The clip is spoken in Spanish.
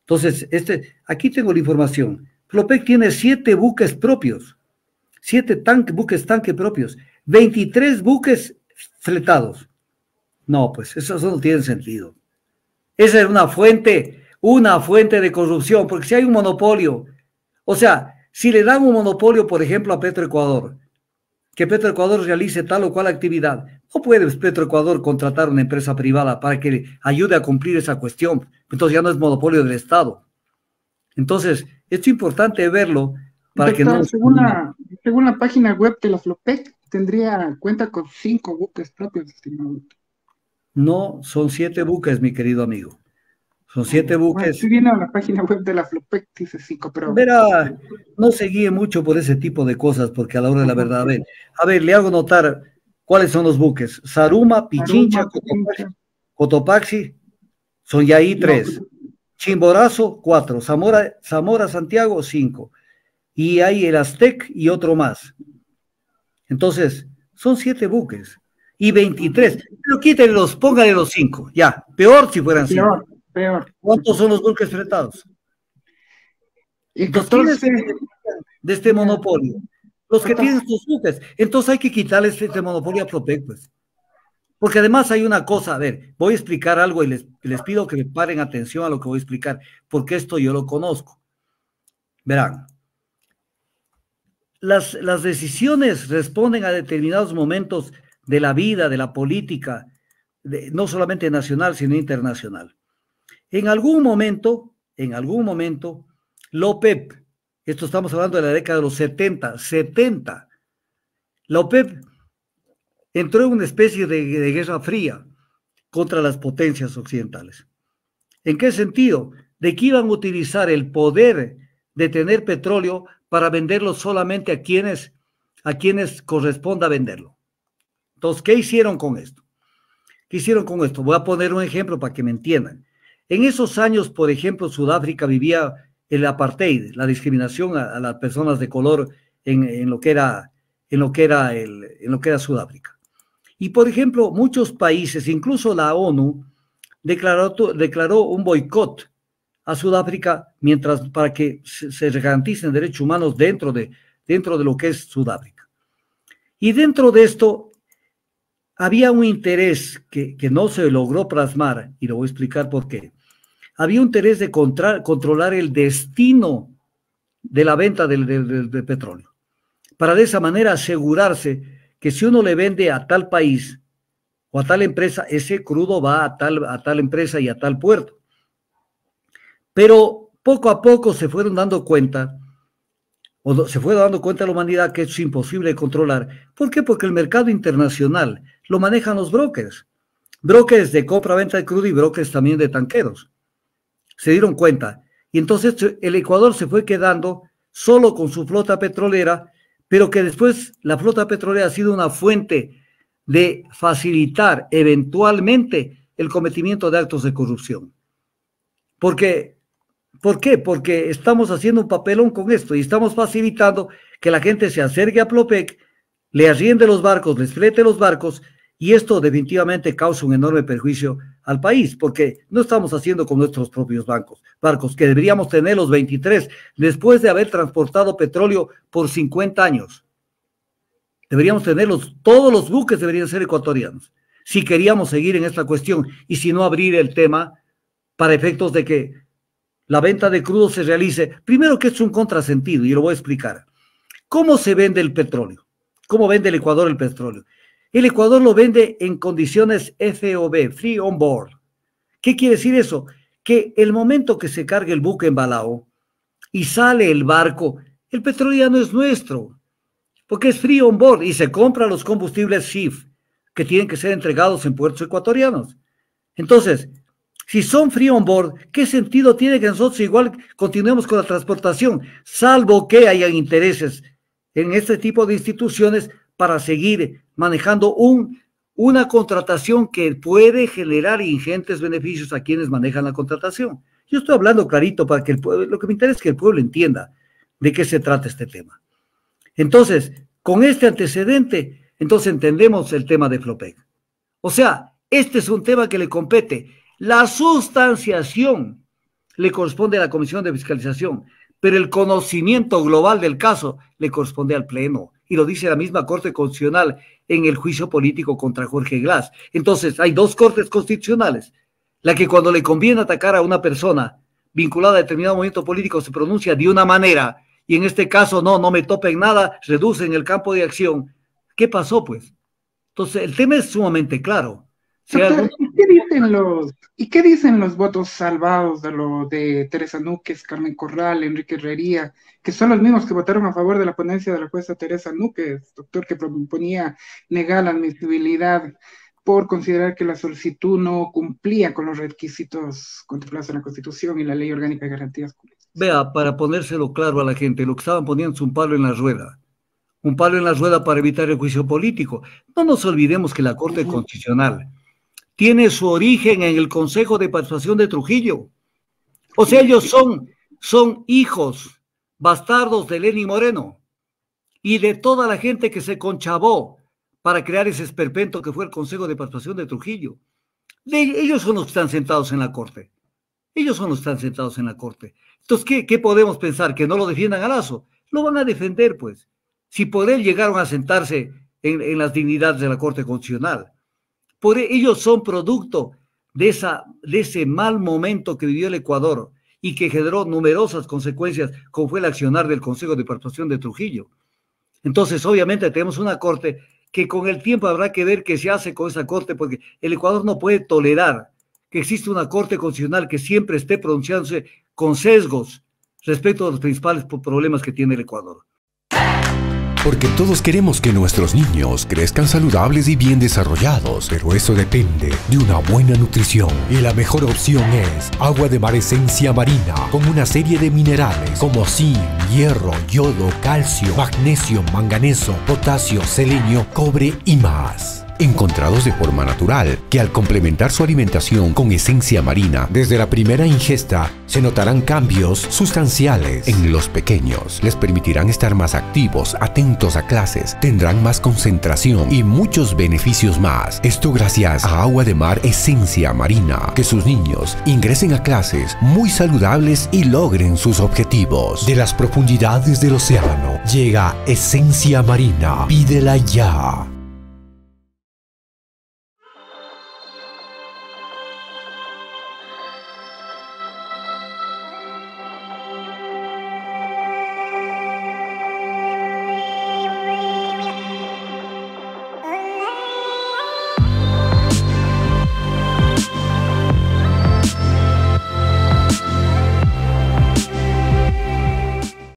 Entonces, aquí tengo la información. Flopec tiene 7 buques propios, 7 buques tanque propios, 23 buques fletados. No, pues eso no tiene sentido. Esa es una fuente de corrupción, porque si hay un monopolio, o sea, si le dan un monopolio, por ejemplo, a Petroecuador, que Petroecuador realice tal o cual actividad, no puede Petroecuador contratar una empresa privada para que le ayude a cumplir esa cuestión. Entonces ya no es monopolio del Estado. Entonces, es importante verlo para que no... Doctor, según la página web de la Flopec, cuenta con 5 buques propios, estimado. No, son 7 buques, mi querido amigo. Son 7 Bueno, buques. estoy viendo la página web de la Flopec, dice 5, pero... Verá, no se guíe mucho por ese tipo de cosas, porque a la hora de la Ajá. verdad, a ver, le hago notar cuáles son los buques. Saruma, Pichincha, Aroma, Pichincha. Cotopaxi, son ya ahí No, 3. Chimborazo, 4. Zamora, Santiago, 5. Y hay el Aztec y otro más. Entonces, son 7 buques. Y 23. Pero póngale los 5. Ya, peor si fueran 5. peor, peor. ¿Cuántos son los buques fletados? Y Entonces, ¿quiénes se 14, benefician de este ya, monopolio? Los que 14. tienen sus buques. Entonces hay que quitarles este monopolio a Flopec, pues. Porque además hay una cosa, a ver, voy a explicar algo y les pido que me paren atención a lo que voy a explicar, porque esto yo lo conozco. Verán, las decisiones responden a determinados momentos de la vida, de la política, no solamente nacional, sino internacional. En algún momento, la OPEP, esto estamos hablando de la década de los 70, la OPEP entró en una especie de guerra fría contra las potencias occidentales. ¿En qué sentido? De que iban a utilizar el poder de tener petróleo para venderlo solamente a quienes corresponda venderlo. Entonces, ¿qué hicieron con esto? Voy a poner un ejemplo para que me entiendan. En esos años, por ejemplo, Sudáfrica vivía el apartheid, la discriminación a las personas de color en lo que era Sudáfrica. Y, por ejemplo, muchos países, incluso la ONU, declaró un boicot a Sudáfrica para que se garanticen derechos humanos dentro de lo que es Sudáfrica. Y dentro de esto había un interés que no se logró plasmar, y lo voy a explicar por qué. Había un interés de controlar el destino de la venta del petróleo, para de esa manera asegurarse que si uno le vende a tal país o a tal empresa, ese crudo va a tal empresa y a tal puerto. Pero poco a poco se fueron dando cuenta, se fue dando cuenta la humanidad que es imposible de controlar. ¿Por qué? Porque el mercado internacional lo manejan los brokers de compra-venta de crudo y brokers también de tanqueros. Se dieron cuenta. Y entonces el Ecuador se fue quedando solo con su flota petrolera, pero que después la flota petrolera ha sido una fuente de facilitar eventualmente el cometimiento de actos de corrupción. ¿Por qué? Porque estamos haciendo un papelón con esto y estamos facilitando que la gente se acerque a Flopec, le arriende los barcos, les flete los barcos, y esto definitivamente causa un enorme perjuicio al país, porque no estamos haciendo con nuestros propios barcos, que deberíamos tener los 23, después de haber transportado petróleo por 50 años. Deberíamos tenerlos, todos los buques deberían ser ecuatorianos, si queríamos seguir en esta cuestión, y si no abrir el tema para efectos de que la venta de crudo se realice. Primero, que es un contrasentido, y lo voy a explicar. ¿Cómo se vende el petróleo? ¿Cómo vende el Ecuador el petróleo? El Ecuador lo vende en condiciones FOB, Free On Board. ¿Qué quiere decir eso? Que el momento que se cargue el buque embalado y sale el barco, el petróleo ya no es nuestro, porque es Free On Board y se compran los combustibles SIF, que tienen que ser entregados en puertos ecuatorianos. Entonces, si son free on board, ¿qué sentido tiene que nosotros igual continuemos con la transportación? Salvo que hayan intereses en este tipo de instituciones para seguir manejando una contratación que puede generar ingentes beneficios a quienes manejan la contratación. Yo estoy hablando clarito para que lo que me interesa es que el pueblo entienda de qué se trata este tema. Entonces, con este antecedente, entonces entendemos el tema de Flopec. O sea, este es un tema que le compete. La sustanciación le corresponde a la Comisión de Fiscalización, pero el conocimiento global del caso le corresponde al Pleno, y lo dice la misma Corte Constitucional en el juicio político contra Jorge Glass. Entonces, hay dos cortes constitucionales, la que cuando le conviene atacar a una persona vinculada a determinado movimiento político se pronuncia de una manera, y en este caso no me topen nada, reducen el campo de acción. ¿Qué pasó, pues? Entonces, el tema es sumamente claro. Doctor, ¿y qué dicen los votos salvados de Teresa Núquez, Carmen Corral, Enrique Herrería, que son los mismos que votaron a favor de la ponencia de la jueza Teresa Núquez, doctor, que proponía negar la admisibilidad por considerar que la solicitud no cumplía con los requisitos contemplados en la Constitución y la Ley Orgánica de Garantías Públicas? Vea, para ponérselo claro a la gente, lo que estaban poniendo es un palo en la rueda. Un palo en la rueda para evitar el juicio político. No nos olvidemos que la Corte Constitucional tiene su origen en el Consejo de Participación de Trujillo. O sea, ellos son hijos bastardos de Lenín Moreno y de toda la gente que se conchavó para crear ese esperpento que fue el Consejo de Participación de Trujillo. Ellos son los que están sentados en la Corte. Ellos son los que están sentados en la Corte. Entonces, ¿qué podemos pensar? ¿Que no lo defiendan a Lazo? Lo van a defender, pues. Si por él llegaron a sentarse en las dignidades de la Corte Constitucional. Ellos son producto de ese mal momento que vivió el Ecuador y que generó numerosas consecuencias, como fue el accionar del Consejo de Participación de Trujillo. Entonces, obviamente, tenemos una Corte que con el tiempo habrá que ver qué se hace con esa Corte, porque el Ecuador no puede tolerar que exista una Corte Constitucional que siempre esté pronunciándose con sesgos respecto a los principales problemas que tiene el Ecuador. Porque todos queremos que nuestros niños crezcan saludables y bien desarrollados, pero eso depende de una buena nutrición. Y la mejor opción es Agua de Mar Esencia Marina, con una serie de minerales como zinc, hierro, yodo, calcio, magnesio, manganeso, potasio, selenio, cobre y más. Encontrados de forma natural, que al complementar su alimentación con esencia marina, desde la primera ingesta, se notarán cambios sustanciales en los pequeños. Les permitirán estar más activos, atentos a clases, tendrán más concentración y muchos beneficios más. Esto gracias a Agua de Mar Esencia Marina. Que sus niños ingresen a clases muy saludables y logren sus objetivos. De las profundidades del océano, llega Esencia Marina. Pídela ya.